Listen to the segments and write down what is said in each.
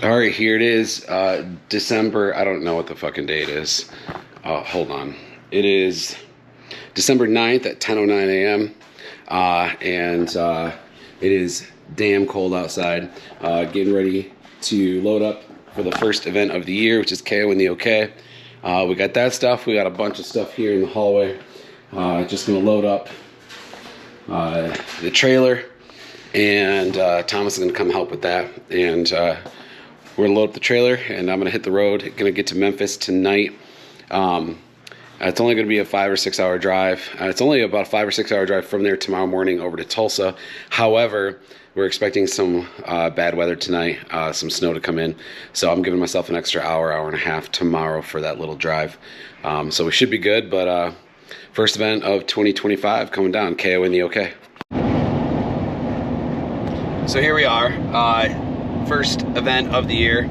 All right, here it is. December, I don't know what the fucking date is. Hold on. It is December 9th at 10:09 a.m. And it is damn cold outside. Getting ready to load up for the first event of the year, which is KO in the OK. We got that stuff. We got a bunch of stuff here in the hallway. Just gonna load up the trailer, and Thomas is gonna come help with that. And we're gonna load up the trailer, and I'm gonna hit the road. Gonna get to Memphis tonight. It's only gonna be a 5 or 6 hour drive. It's only about a 5 or 6 hour drive from there tomorrow morning over to Tulsa. However, we're expecting some bad weather tonight, some snow to come in. So I'm giving myself an extra hour, hour and a half tomorrow for that little drive. So we should be good, but first event of 2025 coming down, KO in the OK. So here we are, first event of the year.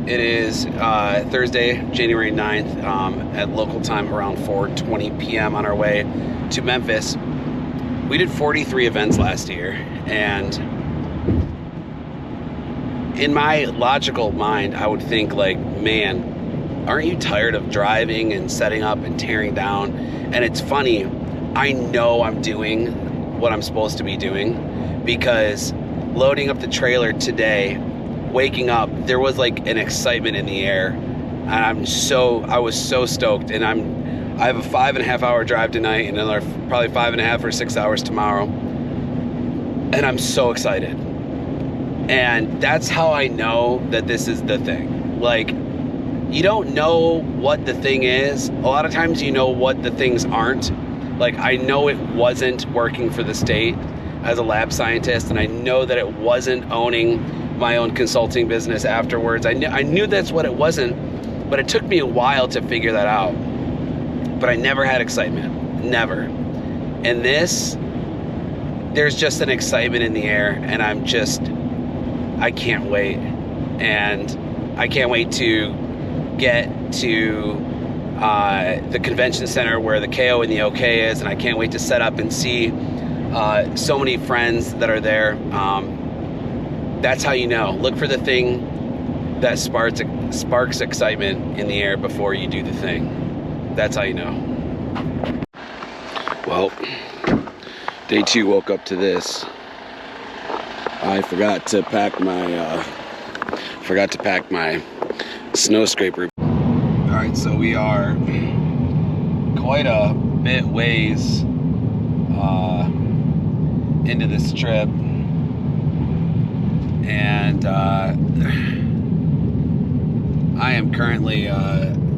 It is Thursday, January 9th, at local time around 4:20 p.m. on our way to Memphis. We did 43 events last year, and in my logical mind, I would think like, man, aren't you tired of driving and setting up and tearing down? And it's funny, I know I'm doing what I'm supposed to be doing, because loading up the trailer today, waking up, there was like an excitement in the air, and I was so stoked. And I have a 5.5 hour drive tonight, and another probably 5.5 or 6 hours tomorrow, and I'm so excited. And that's how I know that this is the thing. Like, you don't know what the thing is. A lot of times you know what the things aren't. Like, I know it wasn't working for the state as a lab scientist, and I know that it wasn't owning my own consulting business afterwards. I knew that's what it wasn't, but it took me a while to figure that out. But I never had excitement, never. And this, there's just an excitement in the air, and I can't wait. And I can't wait to get to the convention center where the KO and the OK is, and I can't wait to set up and see so many friends that are there. That's how you know. Look for the thing that sparks excitement in the air before you do the thing. That's how you know. Well, day 2 woke up to this. I forgot to pack my snow scraper. All right, so we are quite a bit ways into this trip, and I am currently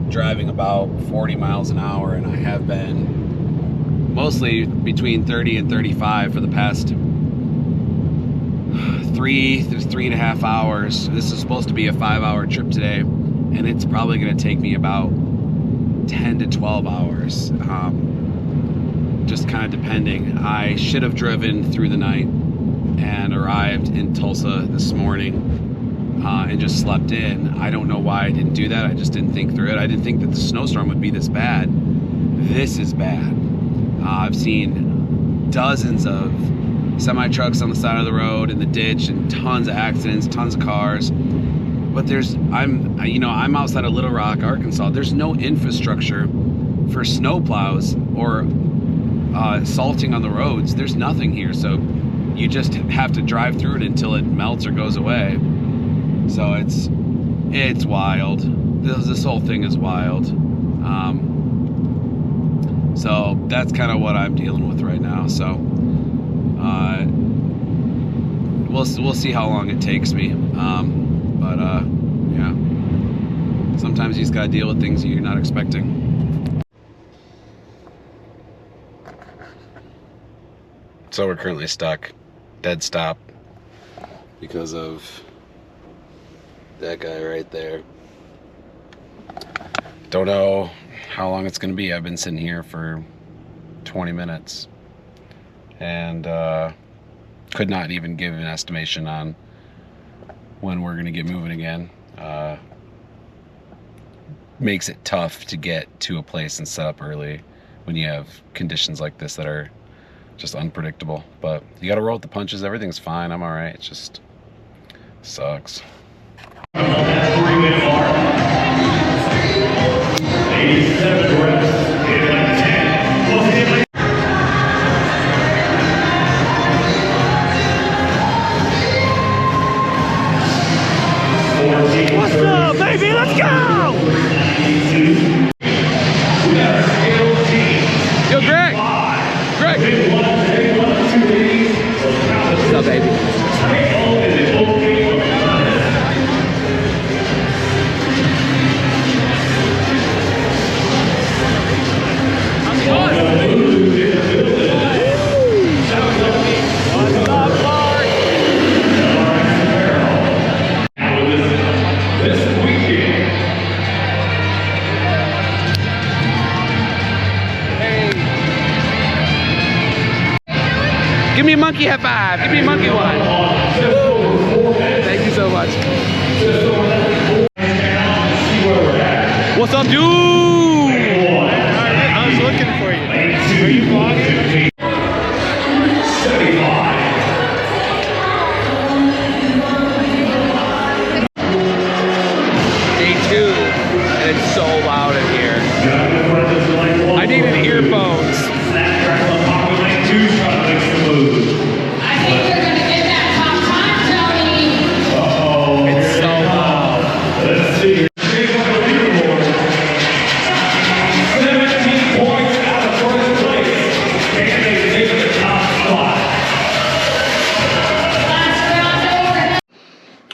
driving about 40 miles an hour, and I have been mostly between 30 and 35 for the past 3.5 hours. This is supposed to be a 5 hour trip today, and it's probably going to take me about 10 to 12 hours, just kind of depending. I should have driven through the night and arrived in Tulsa this morning and just slept in. I don't know why I didn't do that. I just didn't think through it. I didn't think that the snowstorm would be this bad. This is bad. I've seen dozens of semi-trucks on the side of the road, in the ditch, and tons of accidents, tons of cars. But I'm outside of Little Rock, Arkansas. There's no infrastructure for snow plows or salting on the roads. There's nothing here, so you just have to drive through it until it melts or goes away. So it's wild. This whole thing is wild. So that's kind of what I'm dealing with right now. So we'll see how long it takes me. But yeah, sometimes you just gotta deal with things you're not expecting. So we're currently stuck, dead stop, because of that guy right there. Don't know how long it's gonna be. I've been sitting here for 20 minutes and could not even give an estimation on when we're gonna get moving again. Makes it tough to get to a place and set up early when you have conditions like this that are just unpredictable. But you gotta roll with the punches. Everything's fine. I'm all right. It just sucks. Let's go! Yo, Greg! Greg! What's up, baby? Give me a monkey high five. Give me a monkey one. Thank you so much. What's up, dude? I was looking for you. Are you vlogging? Day 2, and it's so loud in here. I needed earphones. I think you're going to get that top time, Tony. It's so loud. Let's see. 17 points out of first place. Can they take the top spot?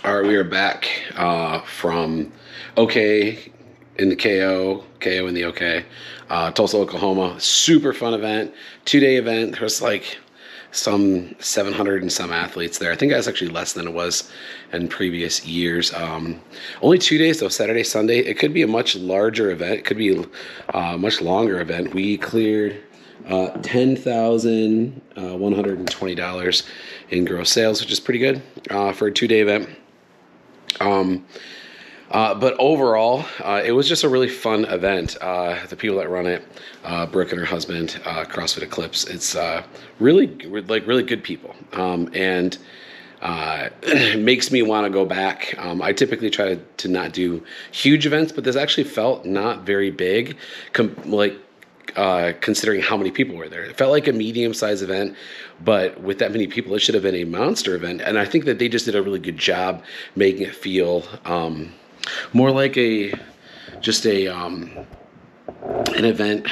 All right, we are back from OK in the KO in the OK, Tulsa, Oklahoma. Super fun event, 2-day event. There's like some 700 and some athletes there. I think that's actually less than it was in previous years. Only 2 days though, Saturday, Sunday. It could be a much larger event. It could be a much longer event. We cleared $10,120 in gross sales, which is pretty good for a 2-day event. But overall, it was just a really fun event. The people that run it, Brooke and her husband, CrossFit Eclipse, it's really good people. And it makes me want to go back. I typically try to not do huge events, but this actually felt not very big, considering how many people were there. It felt like a medium-sized event, but with that many people, it should have been a monster event. And I think that they just did a really good job making it feel more like an event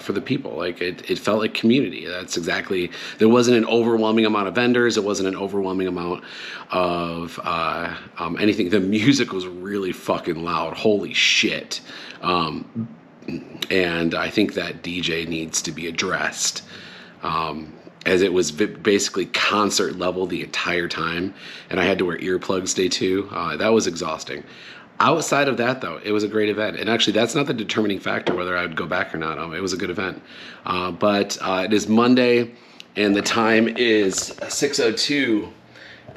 for the people. Like it felt like community. That's exactly. There wasn't an overwhelming amount of vendors. It wasn't an overwhelming amount of anything. The music was really fucking loud. Holy shit. And I think that DJ needs to be addressed, as it was basically concert level the entire time, and I had to wear earplugs day 2. That was exhausting. Outside of that, though, it was a great event, and actually that's not the determining factor whether I would go back or not. It was a good event, but it is Monday, and the time is 6:02,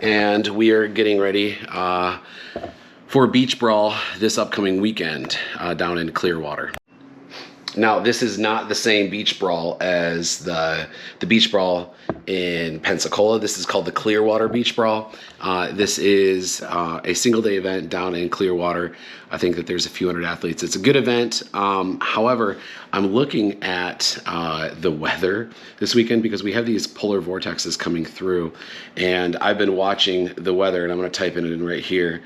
and we are getting ready for Beach Brawl this upcoming weekend down in Clearwater. Now, this is not the same beach brawl as the beach brawl in Pensacola. This is called the Clearwater Beach Brawl. This is a single-day event down in Clearwater. I think that there's a few hundred athletes. It's a good event. However, I'm looking at the weather this weekend because we have these polar vortexes coming through, and I've been watching the weather, and I'm going to type it in right here,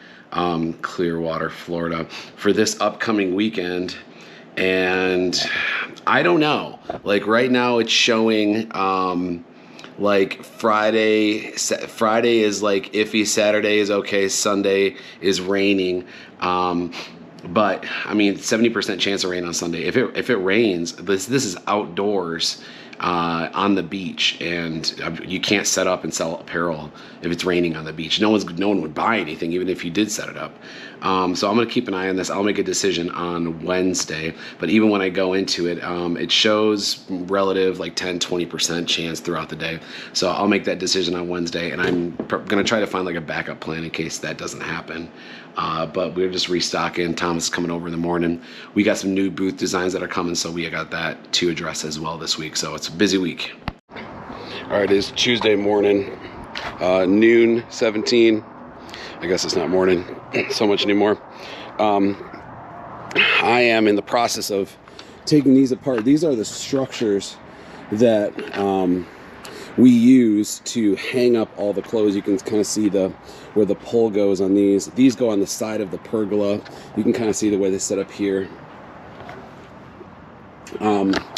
Clearwater, Florida, for this upcoming weekend. And I don't know, like right now it's showing like Friday is like iffy, Saturday is okay, Sunday is raining, but I mean 70% chance of rain on Sunday. If it rains, this is outdoors on the beach, and you can't set up and sell apparel if it's raining on the beach. No one would buy anything even if you did set it up. So I'm going to keep an eye on this. I'll make a decision on Wednesday, but even when I go into it, it shows relative like 10-20% chance throughout the day. So I'll make that decision on Wednesday, and I'm going to try to find like a backup plan in case that doesn't happen. But we're just restocking. Thomas is coming over in the morning. We got some new booth designs that are coming, so we got that to address as well this week. So it's a busy week. All right, it is Tuesday morning, noon 17. I guess it's not morning so much anymore. I am in the process of taking these apart. These are the structures that we use to hang up all the clothes. You can kind of see where the pole goes on these. These go on the side of the pergola. You can kind of see the way they set up here.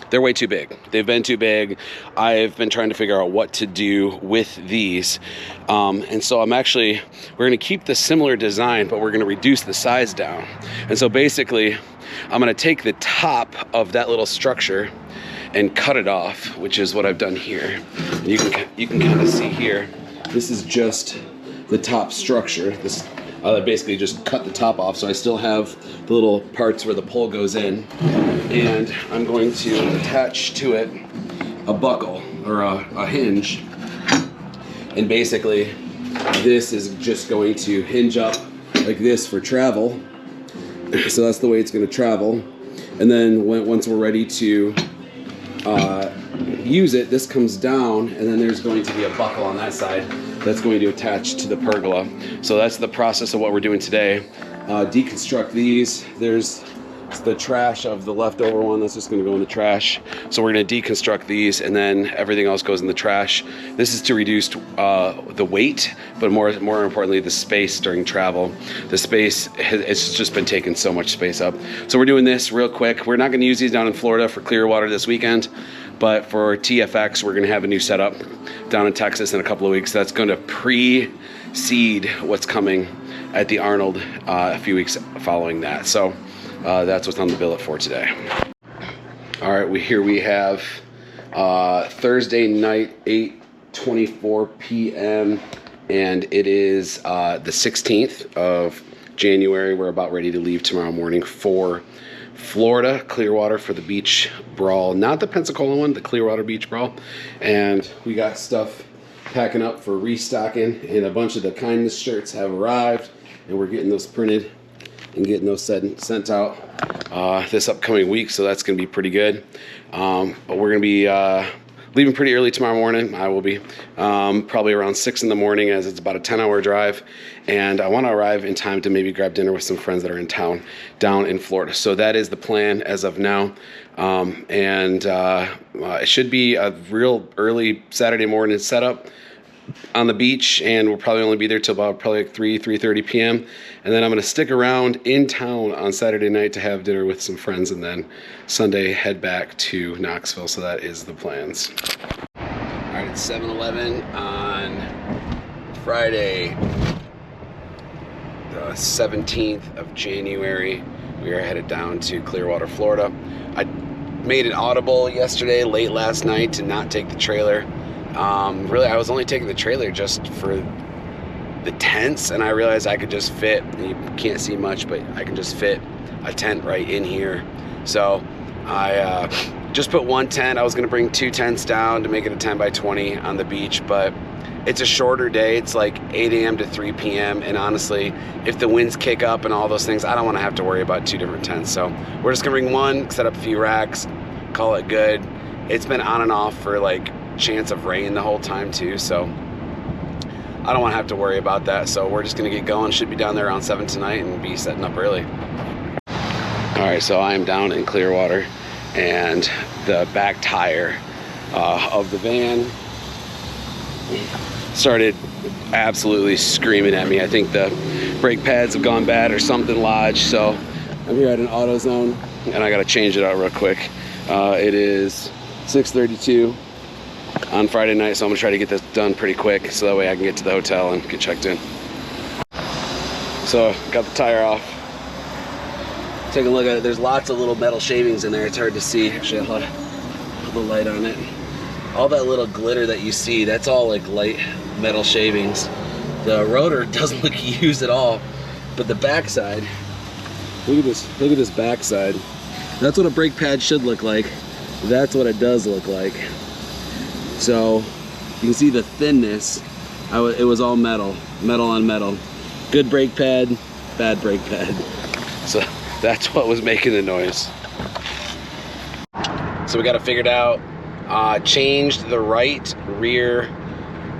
They're way too big. They've been too big. I've been trying to figure out what to do with these. And so we're going to keep the similar design, but we're going to reduce the size down. And so basically, I'm going to take the top of that little structure and cut it off, which is what I've done here. And you can kind of see here, this is just the top structure. I basically just cut the top off, so I still have the little parts where the pole goes in, and I'm going to attach to it a buckle or a hinge, and basically this is just going to hinge up like this for travel. So that's the way it's going to travel, and then once we're ready to use it, this comes down, and then there's going to be a buckle on that side that's going to attach to the pergola. So that's the process of what we're doing today. Deconstruct these. There's the trash of the leftover one that's just going to go in the trash. So we're going to deconstruct these, and then everything else goes in the trash. This is to reduce the weight, but more importantly, the space during travel. The space, it's just been taking so much space up. So we're doing this real quick. We're not going to use these down in Florida for Clearwater this weekend, but for TFX, we're going to have a new setup down in Texas in a couple of weeks. That's going to precede what's coming at the Arnold a few weeks following that. So that's what's on the billet for today. All right, here we have Thursday night, 8:24 p.m. and it is the 16th of January. We're about ready to leave tomorrow morning for Florida, Clearwater, for the beach brawl. Not the Pensacola one, the Clearwater Beach Brawl. And we got stuff packing up for restocking, and a bunch of the kindness shirts have arrived, and we're getting those printed and getting those sent out this upcoming week, so that's going to be pretty good. But we're going to be leaving pretty early tomorrow morning. I will be probably around 6 in the morning, as it's about a 10-hour drive, and I want to arrive in time to maybe grab dinner with some friends that are in town down in Florida. So that is the plan as of now, and it should be a real early Saturday morning setup on the beach, and we'll probably only be there till about probably like 3:30 p.m. And then I'm going to stick around in town on Saturday night to have dinner with some friends, and then Sunday head back to Knoxville. So that is the plans. All right, it's 7-Eleven on Friday, the 17th of January. We are headed down to Clearwater, Florida. I made it audible yesterday, late last night, to not take the trailer. Really, I was only taking the trailer just for the tents, and I realized I could just fit, you can't see much, but I can just fit a tent right in here. So I just put one tent. I was gonna bring 2 tents down to make it a 10 by 20 on the beach, but it's a shorter day. It's like 8 a.m. to 3 p.m. And honestly, if the winds kick up and all those things, I don't want to have to worry about 2 different tents. So we're just gonna bring one, set up a few racks, call it good. It's been on and off for like chance of rain the whole time too, so I don't want to have to worry about that. So we're just gonna get going. Should be down there around 7 tonight and be setting up early. All right, so I am down in Clearwater, and the back tire of the van started absolutely screaming at me. I think the brake pads have gone bad or something lodged. So I'm here at an AutoZone, and I got to change it out real quick. It is 6:32 on Friday night, so I'm gonna try to get this done pretty quick, so that way I can get to the hotel and get checked in. So got the tire off. Take a look at it. There's lots of little metal shavings in there. It's hard to see. Actually, I'll put the light on it. All that little glitter that you see, that's all like light metal shavings. The rotor doesn't look used at all, but the backside, look at this backside. That's what a brake pad should look like. That's what it does look like. So you can see the thinness. It was all metal on metal. Good brake pad, bad brake pad. So that's what was making the noise. So we got it figured out. Changed the right rear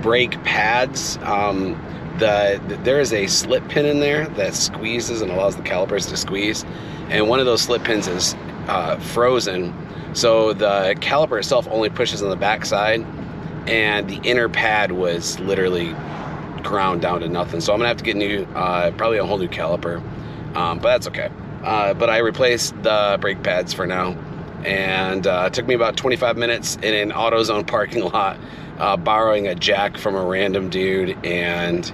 brake pads. There is a slip pin in there that squeezes and allows the calipers to squeeze, and one of those slip pins is frozen. So the caliper itself only pushes on the back side, and the inner pad was literally ground down to nothing. So I'm gonna have to get new, probably a whole new caliper, but that's okay. But I replaced the brake pads for now, and it took me about 25 minutes in an AutoZone parking lot, borrowing a jack from a random dude and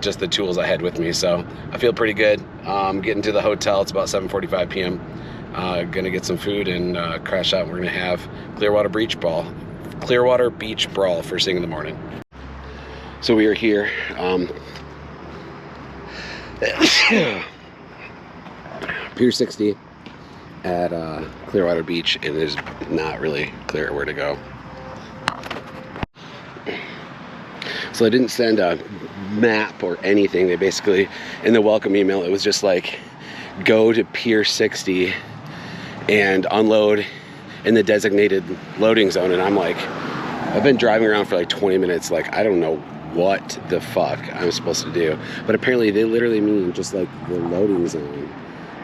just the tools I had with me. So I feel pretty good. Getting to the hotel, it's about 7:45 p.m. Gonna get some food and crash out. We're gonna have Clearwater Beach Brawl first thing in the morning. So we are here. Pier 60 at Clearwater Beach, and there's not really clear where to go. So I didn't send a map or anything. They basically, in the welcome email, it was just like, go to Pier 60 and unload in the designated loading zone. And I'm like, I've been driving around for like 20 minutes, like I don't know what the fuck I'm supposed to do. But apparently they literally mean just like the loading zone,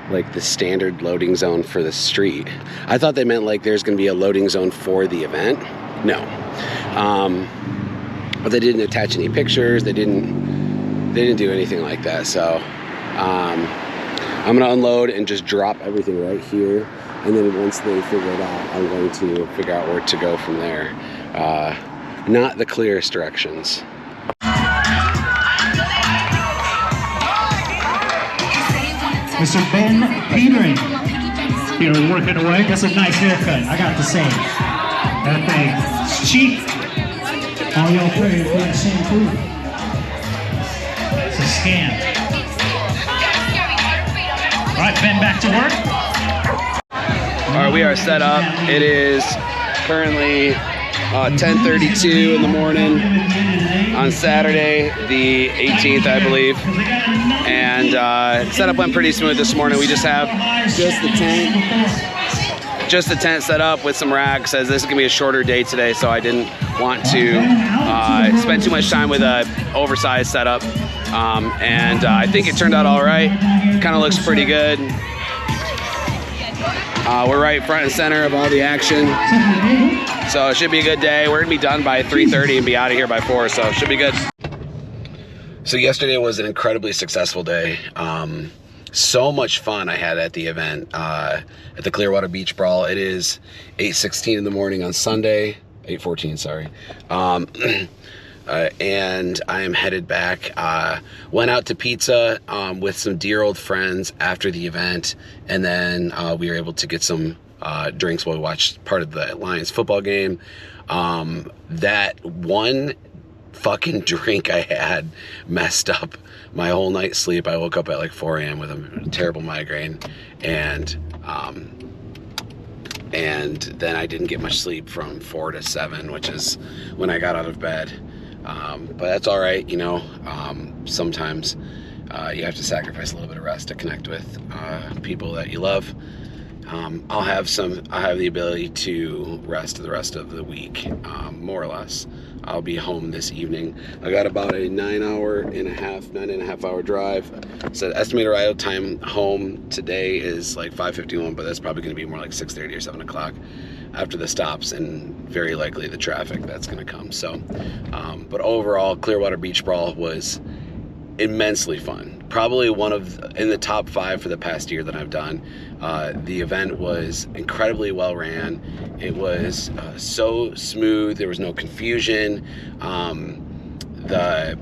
like the standard loading zone for the street. I thought they meant like there's gonna be a loading zone for the event. No. But they didn't attach any pictures. They didn't do anything like that. So I'm gonna unload and just drop everything right here. And then once they figure it out, I'm going to figure out where to go from there. Not the clearest directions. Mr. Ben Petering. Peter working away. That's a nice haircut, I got to say. That thing's cheap. All y'all pray for the same food. It's a scam. All right, Ben, back to work. All right, we are set up. It is currently 10:32 in the morning on Saturday, the 18th, I believe. And setup went pretty smooth this morning. We just have just the tent set up with some racks, as this is gonna be a shorter day today, so I didn't want to spend too much time with a oversized setup. And I think it turned out all right. Kind of looks pretty good. We're right front and center of all the action, so it should be a good day. We're gonna be done by 3:30 and be out of here by 4, so it should be good. So yesterday was an incredibly successful day. So much fun I had at the event, at the Clearwater Beach Brawl. It is 8:16 in the morning on Sunday, 8:14, sorry. And I am headed back. Went out to pizza with some dear old friends after the event, and then we were able to get some drinks while we watched part of the Lions football game. That one fucking drink I had messed up my whole night's sleep. I woke up at like 4 a.m. with a terrible migraine, and then I didn't get much sleep from 4 to 7, which is when I got out of bed. But that's all right, you know. Sometimes you have to sacrifice a little bit of rest to connect with people that you love. I'll have the ability to rest the rest of the week, more or less. I'll be home this evening. I got about a 9.5 hour drive. So estimated ride time home today is like 5:51, but that's probably gonna be more like 6:30 or 7 o'clock after the stops and very likely the traffic that's gonna come. So, but overall, Clearwater Beach Brawl was immensely fun. Probably in the top 5 for the past year that I've done. The event was incredibly well ran. It was so smooth. There was no confusion. The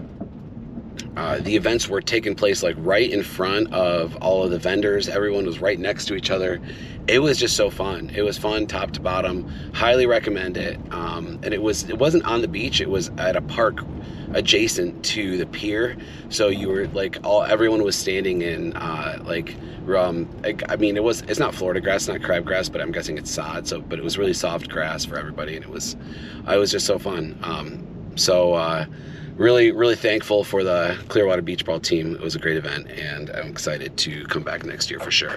events were taking place like right in front of all of the vendors. Everyone was right next to each other. It was just so fun. It was fun top to bottom. Highly recommend it. And it wasn't on the beach. It was at a park adjacent to the pier. So you were like everyone was standing in I mean, it's not Florida grass, not crabgrass, but I'm guessing it's sod. So, but it was really soft grass for everybody, and it was just so fun. Really, really thankful for the Clearwater Beach Brawl team. It was a great event, and I'm excited to come back next year for sure.